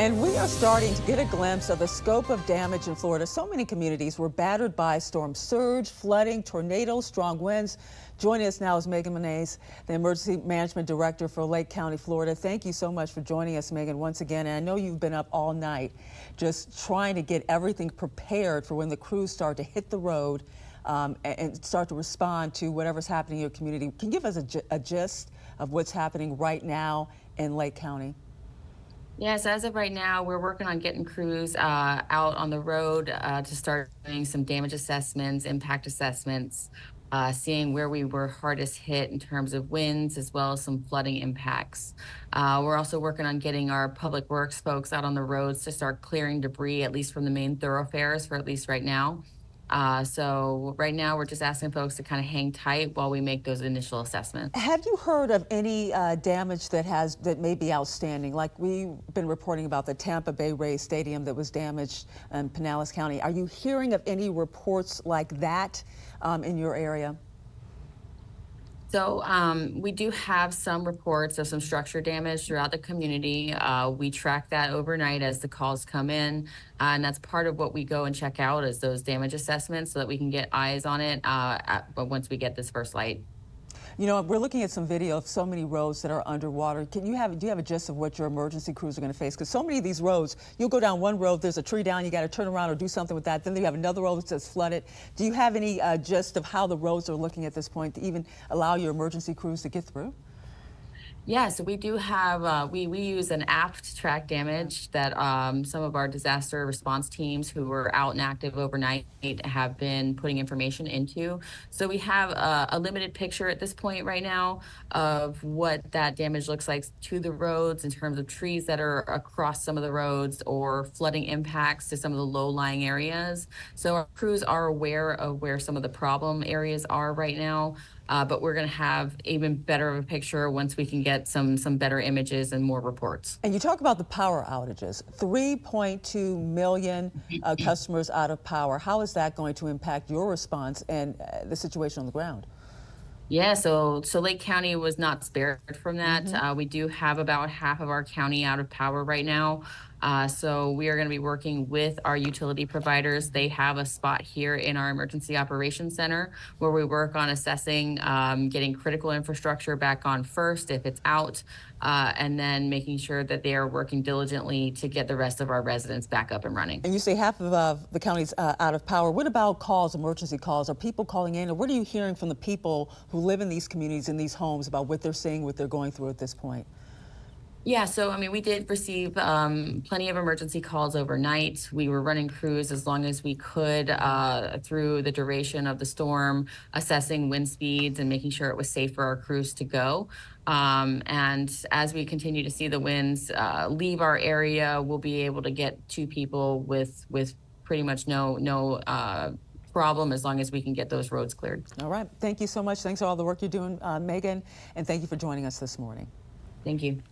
And we are starting to get a glimpse of the scope of damage in Florida. So many communities were battered by storm surge, flooding, tornadoes, strong winds. Joining us now is Megan Menace, the Emergency Management Director for Lake County, Florida. Thank you so much for joining us, Megan, once again. And I know you've been up all night just trying to get everything prepared for when the crews start to hit the road and start to respond to whatever's happening in your community. Can you give us a gist of what's happening right now in Lake County? Yes, as of right now, we're working on getting crews out on the road to start doing some damage assessments, impact assessments, seeing where we were hardest hit in terms of winds, as well as some flooding impacts. We're also working on getting our public works folks out on the roads to start clearing debris, at least from the main thoroughfares, for at least right now. So right now we're just asking folks to kind of hang tight while we make those initial assessments. Have you heard of any damage that may be outstanding? Like we've been reporting about the Tampa Bay Rays Stadium that was damaged in Pinellas County. Are you hearing of any reports like that in your area? So we do have some reports of some structure damage throughout the community. We track that overnight as the calls come in, and that's part of what we go and check out is those damage assessments so that we can get eyes on it but once we get this first light. You know, we're looking at some video of so many roads that are underwater. Do you have a gist of what your emergency crews are going to face? Because so many of these roads, you'll go down one road, there's a tree down, you got to turn around or do something with that. Then you have another road that's flooded. Do you have any gist of how the roads are looking at this point to even allow your emergency crews to get through? Yeah, so we do have, we use an app to track damage that some of our disaster response teams who were out and active overnight have been putting information into. So we have a limited picture at this point right now of what that damage looks like to the roads in terms of trees that are across some of the roads or flooding impacts to some of the low-lying areas. So our crews are aware of where some of the problem areas are right now. But we're going to have even better of a picture once we can get some better images and more reports. And you talk about the power outages, 3.2 million customers out of power. How is that going to impact your response and the situation on the ground? Yeah, so Lake County was not spared from that. We do have about half of our county out of power right now. So we are going to be working with our utility providers. They have a spot here in our Emergency Operations Center where we work on assessing, getting critical infrastructure back on first if it's out, and then making sure that they are working diligently to get the rest of our residents back up and running. And you say half of the county's out of power. What about calls, emergency calls? Are people calling in? Or what are you hearing from the people who live in these communities, in these homes, about what they're seeing, what they're going through at this point? Yeah, so I mean, we did receive plenty of emergency calls overnight. We were running crews as long as we could through the duration of the storm, assessing wind speeds and making sure it was safe for our crews to go. And as we continue to see the winds leave our area, we'll be able to get to people with pretty much no problem as long as we can get those roads cleared. All right. Thank you so much. Thanks for all the work you're doing, Megan, and thank you for joining us this morning. Thank you.